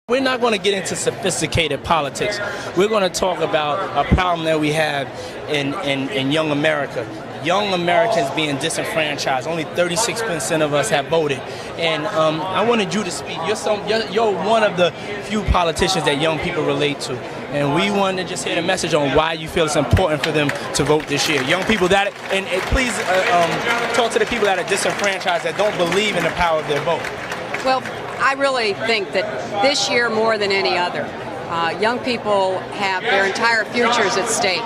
We're not going to get into sophisticated politics. We're going to talk about a problem that we have in young America. Young Americans being disenfranchised. Only 36% of us have voted. And I wanted you to speak. You're one of the few politicians that young people relate to. And we wanted to just hear the message on why you feel it's important for them to vote this year. Young people that, and please talk to the people that are disenfranchised, that don't believe in the power of their vote. Well, I really think that this year more than any other, young people have their entire futures at stake.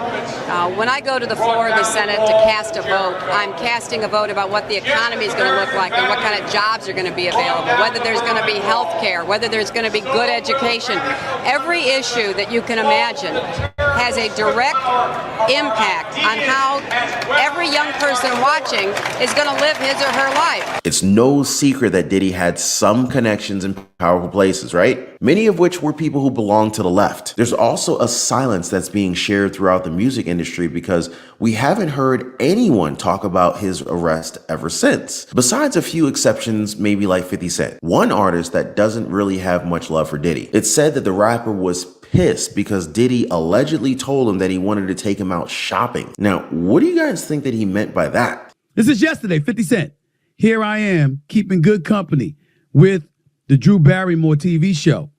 When I go to the floor of the Senate to cast a vote, I'm casting a vote about what the economy is going to look like and what kind of jobs are going to be available, whether there's going to be health care, whether there's going to be good education. Every issue that you can imagine has a direct impact on how every young person watching is going to live his or her life. It's no secret that Diddy had some connections in powerful places, right? Many of which were people who belonged to the left. There's also a silence that's being shared throughout the music industry because we haven't heard anyone talk about his arrest ever since. Besides a few exceptions, maybe like 50 Cent, one artist that doesn't really have much love for Diddy. It's said that the rapper was pissed because Diddy allegedly told him that he wanted to take him out shopping. Now, what do you guys think that he meant by that? This is yesterday, 50 Cent. Here I am keeping good company with the Drew Barrymore TV show.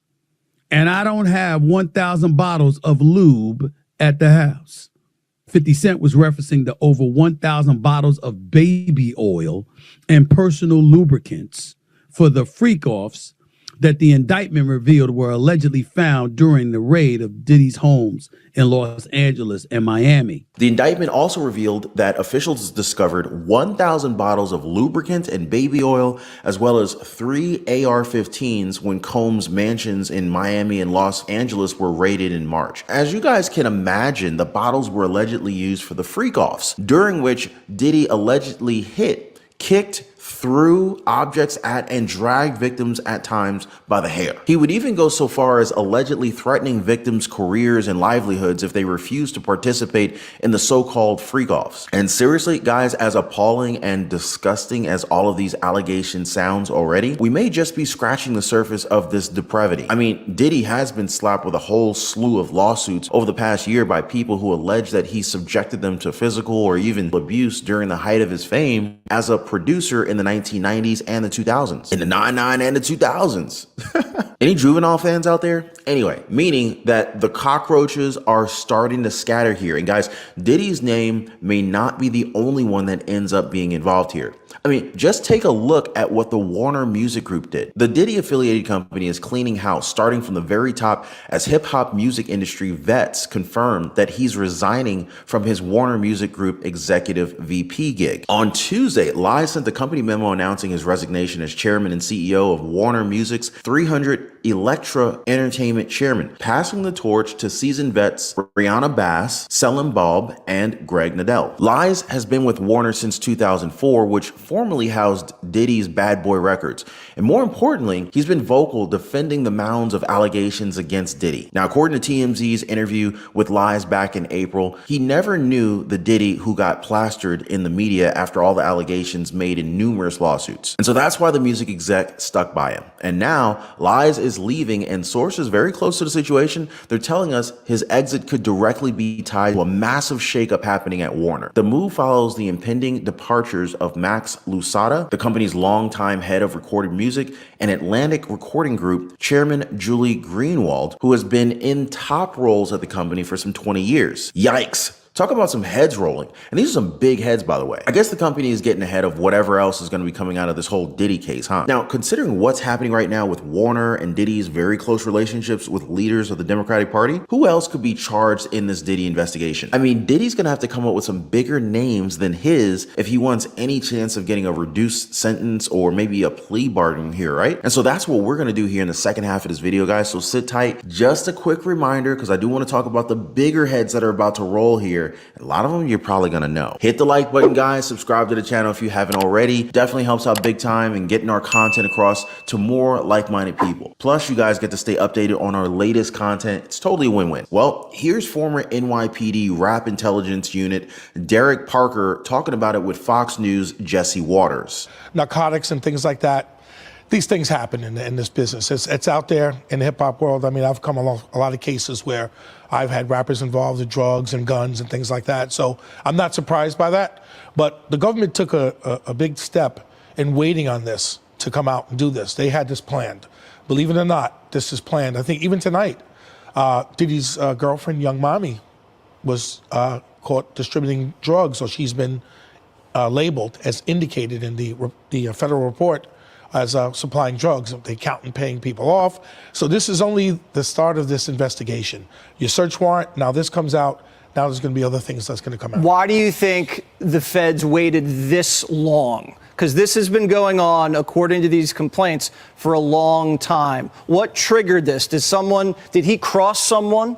And I don't have 1,000 bottles of lube at the house. 50 Cent was referencing the over 1,000 bottles of baby oil and personal lubricants for the freak-offs that the indictment revealed were allegedly found during the raid of Diddy's homes in Los Angeles and Miami. The indictment also revealed that officials discovered 1,000 bottles of lubricant and baby oil, as well as 3 AR-15s when Combs' mansions in Miami and Los Angeles were raided in March. As you guys can imagine, the bottles were allegedly used for the freak-offs, during which Diddy allegedly kicked, threw objects at, and dragged victims at times by the hair. He would even go so far as allegedly threatening victims' careers and livelihoods if they refused to participate in the so-called freak-offs. And seriously, guys, as appalling and disgusting as all of these allegations sounds already, we may just be scratching the surface of this depravity. I mean, Diddy has been slapped with a whole slew of lawsuits over the past year by people who allege that he subjected them to physical or even abuse during the height of his fame as a producer in the 1990s and the 2000s. In the 99 and the 2000s. Any juvenile fans out there? Anyway, meaning that the cockroaches are starting to scatter here. And guys, Diddy's name may not be the only one that ends up being involved here. I mean, just take a look at what the Warner Music Group did. The Diddy affiliated company is cleaning house, starting from the very top, as hip hop music industry vets confirmed that he's resigning from his Warner Music Group executive VP gig. On Tuesday, Lies sent the company memo announcing his resignation as chairman and CEO of Warner Music's 300 Elektra Entertainment chairman, passing the torch to seasoned vets Brianna Bass, Selim Balb, and Greg Nadell. Lies has been with Warner since 2004, which formerly housed Diddy's Bad Boy Records. And more importantly, he's been vocal defending the mounds of allegations against Diddy. Now, according to TMZ's interview with Lies back in April, he never knew the Diddy who got plastered in the media after all the allegations made in numerous lawsuits. And so that's why the music exec stuck by him. And now Lies is leaving, and sources very close to the situation, they're telling us his exit could directly be tied to a massive shakeup happening at Warner. The move follows the impending departures of Max Lusada, the company's longtime head of recorded music, and Atlantic Recording Group chairman Julie Greenwald, who has been in top roles at the company for some 20 years. Yikes. Talk about some heads rolling. And these are some big heads, by the way. I guess the company is getting ahead of whatever else is going to be coming out of this whole Diddy case, huh? Now, considering what's happening right now with Warner and Diddy's very close relationships with leaders of the Democratic Party, who else could be charged in this Diddy investigation? I mean, Diddy's going to have to come up with some bigger names than his if he wants any chance of getting a reduced sentence or maybe a plea bargain here, right? And so that's what we're going to do here in the second half of this video, guys. So sit tight. Just a quick reminder, because I do want to talk about the bigger heads that are about to roll here. A lot of them you're probably gonna know. Hit the like button, guys. Subscribe to the channel if you haven't already. Definitely helps out big time in getting our content across to more like-minded people. Plus, you guys get to stay updated on our latest content. It's totally a win-win. Well, here's former NYPD Rap Intelligence Unit Derek Parker talking about it with Fox News' Jesse Waters. Narcotics and things like that. these things happen in this business. It's out there in the hip hop world. I mean, I've come along a lot of cases where I've had rappers involved with drugs and guns and things like that. So I'm not surprised by that. But the government took a big step in waiting on this to come out and do this. They had this planned. Believe it or not, this is planned. I think even tonight, Diddy's girlfriend, Young Mommy, was caught distributing drugs, or she's been labeled as indicated in the federal report as supplying drugs. They count and paying people off. So this is only the start of this investigation. Your search warrant, now this comes out, now there's going to be other things that's going to come out. Why do you think the feds waited this long? Because this has been going on, according to these complaints, for a long time. What triggered this? Did he cross someone?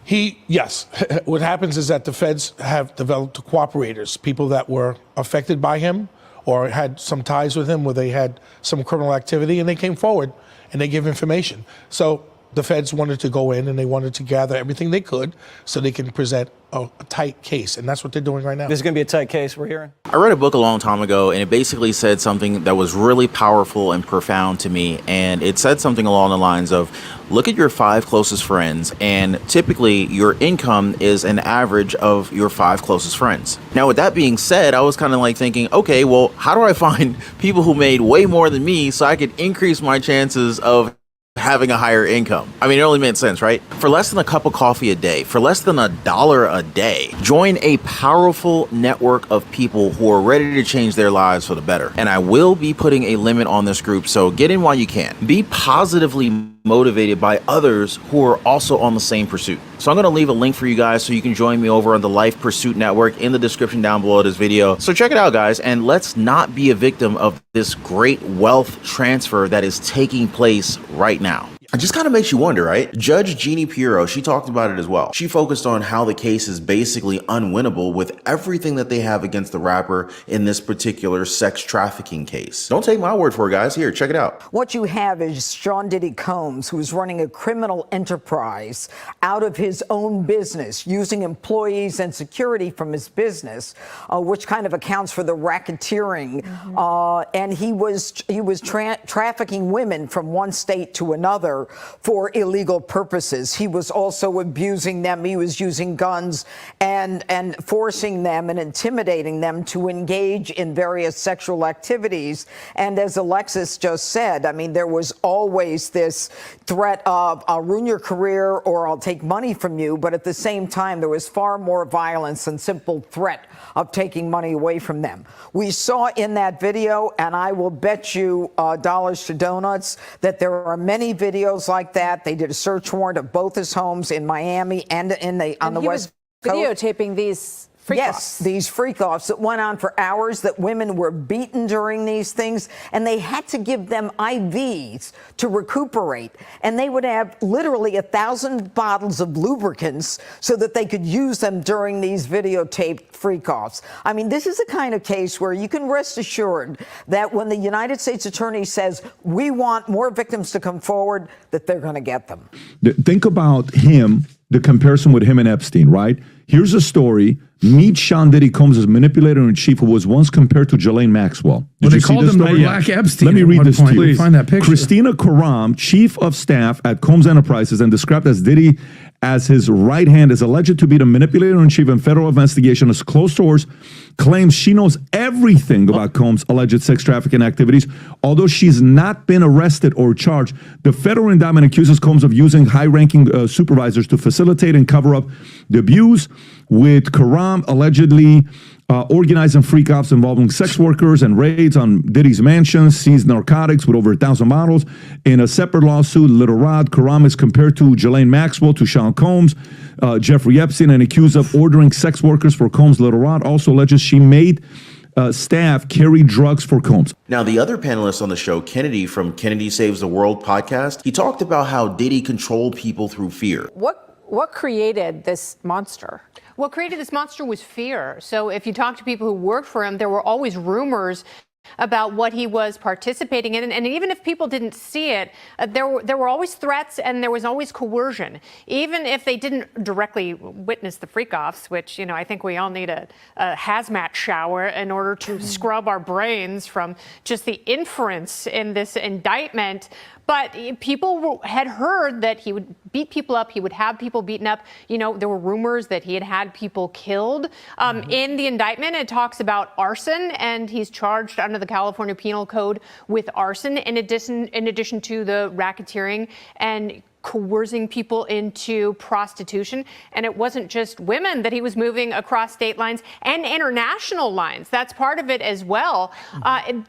Yes. What happens is that the feds have developed cooperators, people that were affected by him or had some ties with him where they had some criminal activity, and they came forward and they give information. So the feds wanted to go in and they wanted to gather everything they could so they can present a tight case, and that's what they're doing right now. This is going to be a tight case, we're hearing. I read a book a long time ago, and it basically said something that was really powerful and profound to me. And it said something along the lines of, look at your 5 closest friends, and typically your income is an average of your 5 closest friends. Now, with that being said, I was kind of like thinking, okay, well, how do I find people who made way more than me so I could increase my chances of having a higher income? I mean, it only made sense, right? For less than a cup of coffee a day, for less than $1 a day, join a powerful network of people who are ready to change their lives for the better. And I will be putting a limit on this group, so get in while you can. Be positively motivated by others who are also on the same pursuit. So I'm going to leave a link for you guys so you can join me over on the Life Pursuit Network in the description down below this video. So check it out, guys, and let's not be a victim of this great wealth transfer that is taking place right now. It just kind of makes you wonder, right? Judge Jeannie Pirro, she talked about it as well. She focused on how the case is basically unwinnable with everything that they have against the rapper in this particular sex trafficking case. Don't take my word for it, guys. Here, check it out. What you have is Sean Diddy Combs, who's running a criminal enterprise out of his own business, using employees and security from his business, which kind of accounts for the racketeering. And he was trafficking women from one state to another for illegal purposes. He was also abusing them. He was using guns and forcing them and intimidating them to engage in various sexual activities. And as Alexis just said, I mean, there was always this threat of, I'll ruin your career or I'll take money from you. But at the same time, there was far more violence and simple threat of taking money away from them. We saw in that video, and I will bet you dollars to donuts, that there are many videos like that. They did a search warrant of both his homes in Miami and on the West Coast. Videotaping these freak-offs. These freak-offs that went on for hours, that women were beaten during these things, and they had to give them IVs to recuperate. And they would have literally 1,000 bottles of lubricants so that they could use them during these videotaped freak-offs. I mean, this is the kind of case where you can rest assured that when the United States Attorney says, we want more victims to come forward, that they're going to get them. Think about him, the comparison with him and Epstein, right? Here's a story. Meet Sean Diddy Combs' manipulator-in-chief, who was once compared to Ghislaine Maxwell. Well, they called him the Black Epstein. Let me read this to you. Find that picture. Christina Karam, chief of staff at Combs Enterprises and described as Diddy as his right hand, is alleged to be the manipulator-in-chief in federal investigation as close source, claims she knows everything about Combs' alleged sex trafficking activities. Although she's not been arrested or charged, the federal indictment accuses Combs of using high-ranking supervisors to facilitate and cover up the abuse, with Karam allegedly organizing freak-offs involving sex workers and raids on Diddy's mansion, seized narcotics with over 1,000 bottles. In a separate lawsuit, Little Rod, Karam is compared to Ghislaine Maxwell, to Sean Combs, Jeffrey Epstein, and accused of ordering sex workers for Combs. Little Rod also alleges she made staff carry drugs for Combs. Now, the other panelist on the show, Kennedy from Kennedy Saves the World podcast, he talked about how Diddy controlled people through fear. What created this monster? What created this monster was fear. So if you talk to people who worked for him, there were always rumors about what he was participating in. And even if people didn't see it, there were always threats and there was always coercion. Even if they didn't directly witness the freak-offs, which, I think we all need a hazmat shower in order to scrub our brains from just the inference in this indictment. But people had heard that he would beat people up. He would have people beaten up. There were rumors that he had people killed. In the indictment, it talks about arson, and he's charged under the California Penal Code with arson in addition to the racketeering and coercing people into prostitution. And it wasn't just women that he was moving across state lines and international lines. That's part of it as well.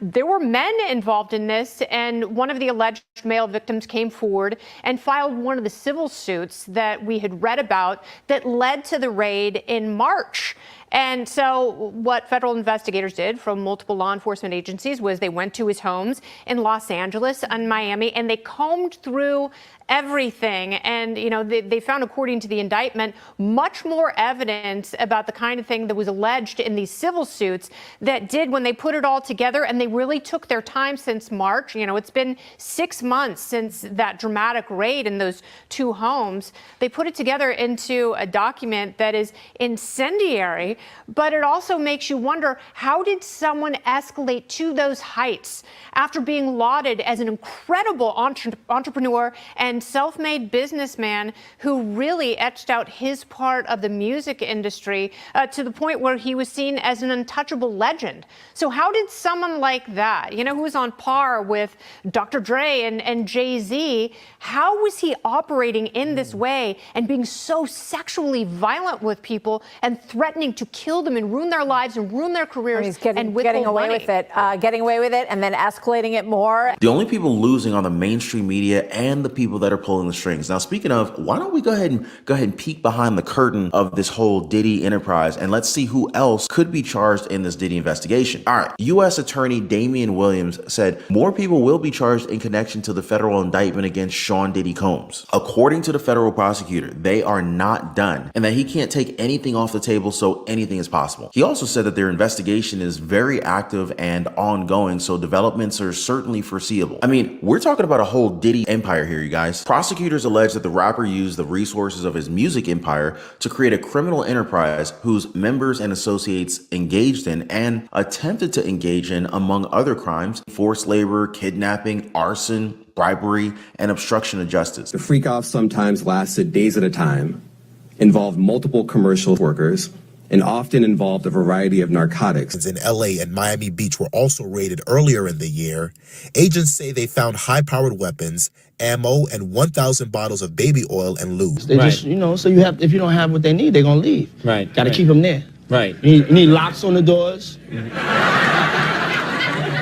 There were men involved in this, and one of the alleged male victims came forward and filed one of the civil suits that we had read about that led to the raid in March. And so what federal investigators did from multiple law enforcement agencies was they went to his homes in Los Angeles and Miami, and they combed through everything. And, they found, according to the indictment, much more evidence about the kind of thing that was alleged in these civil suits that did, when they put it all together, and they really took their time since March. It's been 6 months since that dramatic raid in those two homes. They put it together into a document that is incendiary, but it also makes you wonder, how did someone escalate to those heights after being lauded as an incredible entrepreneur and self-made businessman who really etched out his part of the music industry to the point where he was seen as an untouchable legend? So how did someone like that, who was on par with Dr. Dre and Jay-Z, how was he operating in this way and being so sexually violent with people and threatening to kill them and ruin their lives and ruin their careers? He's getting away with it, and then escalating it more. The only people losing are the mainstream media and the people that are pulling the strings. Now, speaking of, why don't we go ahead and peek behind the curtain of this whole Diddy enterprise, and let's see who else could be charged in this Diddy investigation. All right, U.S. Attorney Damian Williams said more people will be charged in connection to the federal indictment against Sean Diddy Combs. According to the federal prosecutor, they are not done, and that he can't take anything off the table, so anything is possible. He also said that their investigation is very active and ongoing, so developments are certainly foreseeable. I mean, we're talking about a whole Diddy empire here, you guys. Prosecutors allege that the rapper used the resources of his music empire to create a criminal enterprise whose members and associates engaged in and attempted to engage in, among other crimes, forced labor, kidnapping, arson, bribery, and obstruction of justice. The freak-offs sometimes lasted days at a time, involved multiple commercial workers, and often involved a variety of narcotics. In LA and Miami Beach were also raided earlier in the year. Agents say they found high-powered weapons, ammo, and 1,000 bottles of baby oil and lube. They just, so if you don't have what they need, they're gonna leave. Right. Got to keep them there. Right. You need locks on the doors.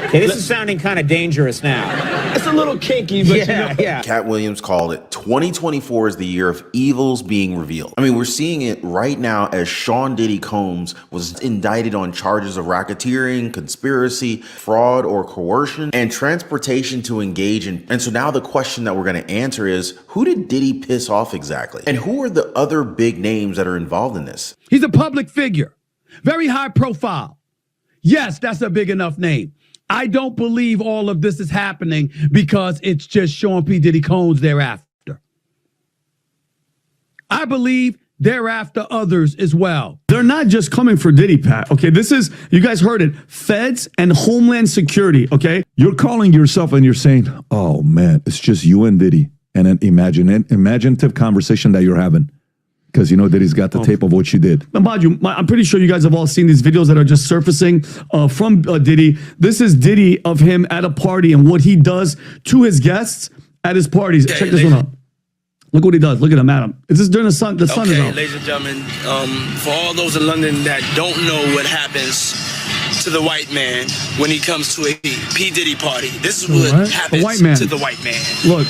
Okay, this is sounding kind of dangerous now. It's a little kinky, but yeah. Cat Williams called it 2024 is the year of evils being revealed. I mean, we're seeing it right now as Sean Diddy Combs was indicted on charges of racketeering, conspiracy, fraud or coercion, and transportation to engage in. And so now the question that we're going to answer is, who did Diddy piss off exactly? And who are the other big names that are involved in this? He's a public figure, very high profile. Yes, that's a big enough name. I don't believe all of this is happening because it's just Sean P. Diddy Combs thereafter. I believe thereafter others as well. They're not just coming for Diddy, Pat. Okay, this is, you guys heard it, feds and Homeland Security, okay? You're calling yourself and you're saying, oh man, it's just you and Diddy. And an imaginative conversation that you're having. Because Diddy's got the tape of what she did. Now, mind you, I'm pretty sure you guys have all seen these videos that are just surfacing from Diddy. This is Diddy of him at a party and what he does to his guests at his parties. Check this one out. Look what he does. Look at him, Adam. Is this during the sun? The sun is out. Ladies and gentlemen, for all those in London that don't know what happens to the white man when he comes to a P. Diddy party, this is what happens to the white man. Look.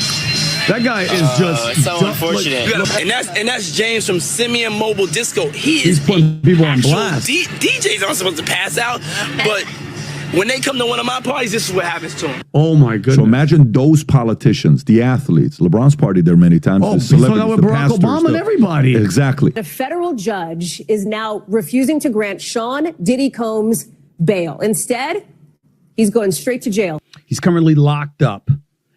That guy is just so unfortunate. And that's James from Simeon Mobile Disco. He's putting people on blast. DJs aren't supposed to pass out, but when they come to one of my parties, this is what happens to them. Oh my goodness! So imagine those politicians, the athletes. LeBron's partied there many times. Oh, he's hung out with Barack Obama and everybody. Exactly. A federal judge is now refusing to grant Sean Diddy Combs bail. Instead, He's going straight to jail. He's currently locked up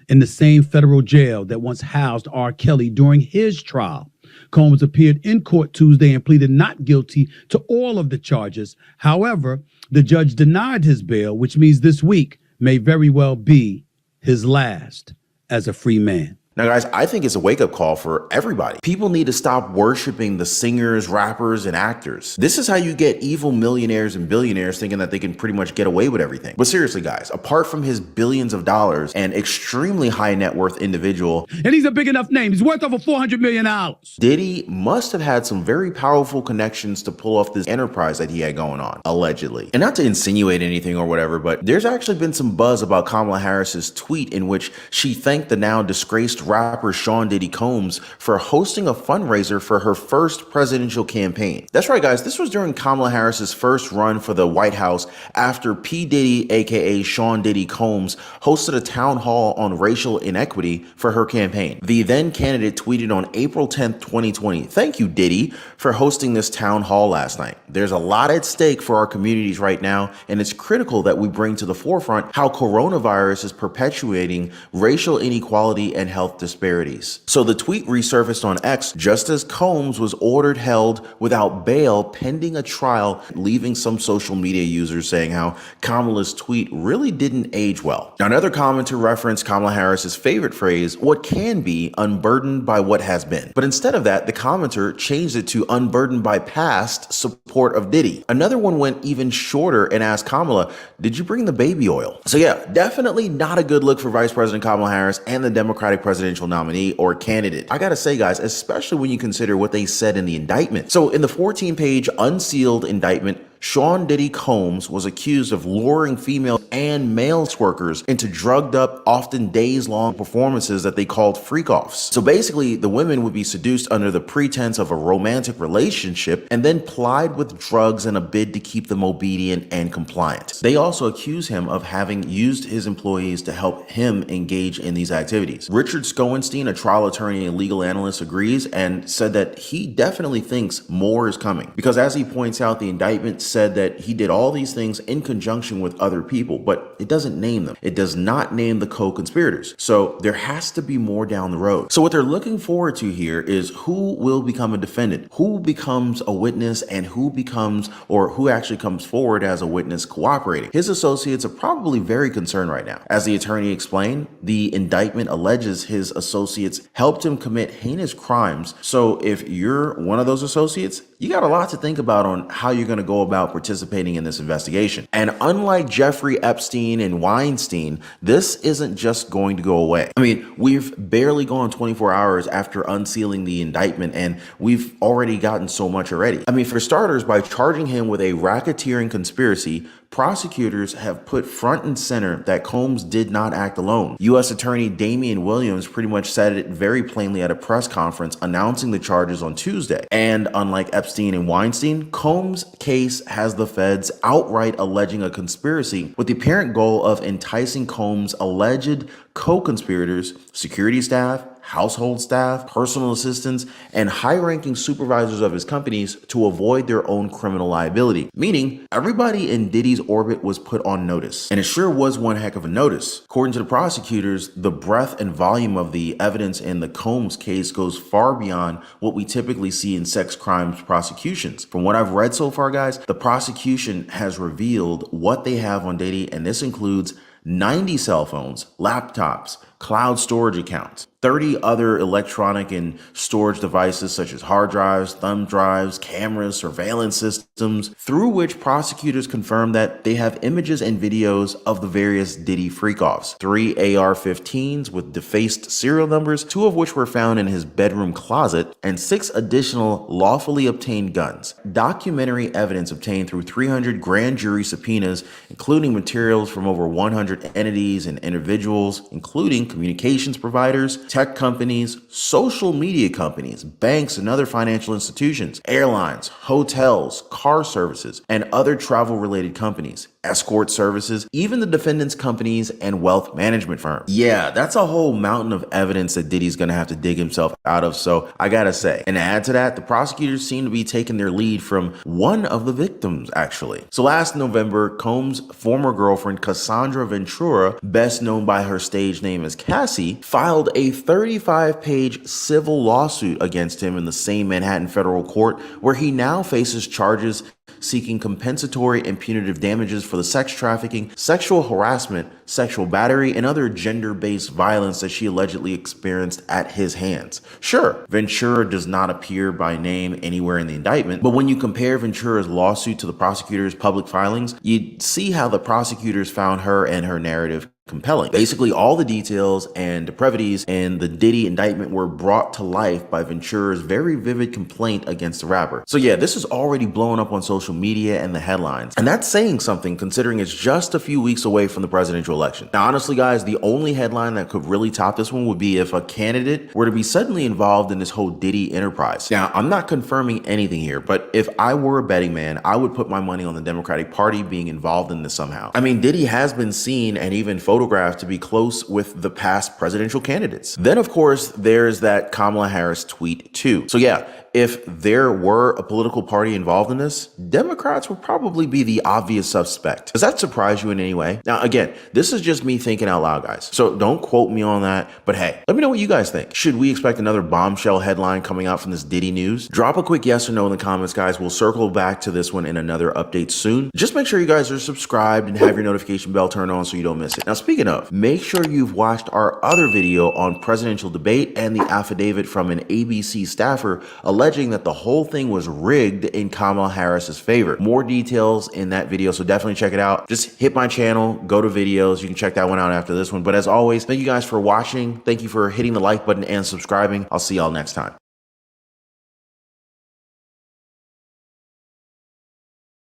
in the same federal jail that once housed R. Kelly during his trial. Combs appeared in court Tuesday and pleaded not guilty to all of the charges. However, the judge denied his bail, which means this week may very well be his last as a free man. Now, guys, I think it's a wake-up call for everybody. People need to stop worshiping the singers, rappers, and actors. This is how you get evil millionaires and billionaires thinking that they can pretty much get away with everything. But seriously, guys, apart from his billions of dollars and extremely high net worth individual, and he's a big enough name, he's worth over $400 million. Diddy must have had some very powerful connections to pull off this enterprise that he had going on, allegedly. And not to insinuate anything or whatever, but there's actually been some buzz about Kamala Harris's tweet in which she thanked the now disgraced rapper Sean Diddy Combs for hosting a fundraiser for her first presidential campaign. That's right, guys. This was during Kamala Harris's first run for the White House after P. Diddy, aka Sean Diddy Combs, hosted a town hall on racial inequity for her campaign. The then candidate tweeted on April 10th, 2020, "Thank you, Diddy, for hosting this town hall last night. There's a lot at stake for our communities right now, and it's critical that we bring to the forefront how coronavirus is perpetuating racial inequality and health disparities." So the tweet resurfaced on X just as Combs was ordered held without bail pending a trial, leaving some social media users saying how Kamala's tweet really didn't age well. Now, another commenter referenced Kamala Harris's favorite phrase, "what can be unburdened by what has been." But instead of that, the commenter changed it to "unburdened by past support of Diddy." Another one went even shorter and asked Kamala, "Did you bring the baby oil?" So yeah, definitely not a good look for Vice President Kamala Harris and the Democratic presidential nominee or candidate. I gotta say, guys, especially when you consider what they said in the indictment. So in the 14-page unsealed indictment, Sean Diddy Combs was accused of luring female and male workers into drugged up, often days-long performances that they called freak-offs. So basically, the women would be seduced under the pretense of a romantic relationship and then plied with drugs in a bid to keep them obedient and compliant. They also accuse him of having used his employees to help him engage in these activities. Richard Schoenstein, a trial attorney and legal analyst, agrees and said that he definitely thinks more is coming. Because as he points out, the indictment said that he did all these things in conjunction with other people, but it doesn't name them. It does not name the co-conspirators. So there has to be more down the road. So what they're looking forward to here is who will become a defendant, who becomes a witness, and who becomes, or who actually comes forward as a witness cooperating. His associates are probably very concerned right now. As the attorney explained, the indictment alleges his associates helped him commit heinous crimes. So if you're one of those associates, you got a lot to think about on how you're going to go about participating in this investigation. And unlike Jeffrey Epstein and Weinstein, this isn't just going to go away. I mean, we've barely gone 24 hours after unsealing the indictment, and we've already gotten so much already. I mean, for starters, by charging him with a racketeering conspiracy, prosecutors have put front and center that Combs did not act alone. U.S. Attorney Damian Williams pretty much said it very plainly at a press conference announcing the charges on Tuesday. And unlike Epstein and Weinstein, Combs' case has the feds outright alleging a conspiracy with the apparent goal of enticing Combs' alleged co-conspirators, security staff, household staff, personal assistants, and high-ranking supervisors of his companies to avoid their own criminal liability. Meaning, everybody in Diddy's orbit was put on notice. And it sure was one heck of a notice. According to the prosecutors, the breadth and volume of the evidence in the Combs case goes far beyond what we typically see in sex crimes prosecutions. From what I've read so far, guys, the prosecution has revealed what they have on Diddy, and this includes 90 cell phones, laptops, cloud storage accounts, 30 other electronic and storage devices such as hard drives, thumb drives, cameras, surveillance systems, through which prosecutors confirm that they have images and videos of the various Diddy freak-offs. 3 AR-15s with defaced serial numbers, 2 of which were found in his bedroom closet, and 6 additional lawfully obtained guns. Documentary evidence obtained through 300 grand jury subpoenas, including materials from over 100 entities and individuals, including communications providers, tech companies, social media companies, banks and other financial institutions, airlines, hotels, car services, and other travel-related companies. escort services, even the defendant's companies and wealth management firm. Yeah, that's a whole mountain of evidence that Diddy's gonna have to dig himself out of, so I gotta say. And to add to that, the prosecutors seem to be taking their lead from one of the victims, actually. So last November, Combs' former girlfriend, Cassandra Ventura, best known by her stage name as Cassie, filed a 35-page civil lawsuit against him in the same Manhattan federal court, where he now faces charges seeking compensatory and punitive damages for the sex trafficking, sexual harassment, sexual battery, and other gender-based violence that she allegedly experienced at his hands. Sure, Ventura does not appear by name anywhere in the indictment, but when you compare Ventura's lawsuit to the prosecutor's public filings, you see how the prosecutors found her and her narrative compelling. Basically, all the details and depravities in the Diddy indictment were brought to life by Ventura's very vivid complaint against the rapper. So yeah, this is already blowing up on social media and the headlines. And that's saying something considering it's just a few weeks away from the presidential election. Now, honestly, guys, the only headline that could really top this one would be if a candidate were to be suddenly involved in this whole Diddy enterprise. Now, I'm not confirming anything here, but if I were a betting man, I would put my money on the Democratic Party being involved in this somehow. I mean, Diddy has been seen and even photographed to be close with the past presidential candidates. Then, of course, there's that Kamala Harris tweet too. So yeah, if there were a political party involved in this, Democrats would probably be the obvious suspect. Does that surprise you in any way? Now, again, this is just me thinking out loud, guys. So don't quote me on that, but hey, let me know what you guys think. Should we expect another bombshell headline coming out from this Diddy news? Drop a quick yes or no in the comments, guys. We'll circle back to this one in another update soon. Just make sure you guys are subscribed and have your notification bell turned on so you don't miss it. Now, speaking of, make sure you've watched our other video on presidential debate and the affidavit from an ABC staffer alleging that the whole thing was rigged in Kamala Harris's favor. More details in that video, so definitely check it out. Just hit my channel, go to videos. You can check that one out after this one. But as always, thank you guys for watching. Thank you for hitting the like button and subscribing. I'll see y'all next time.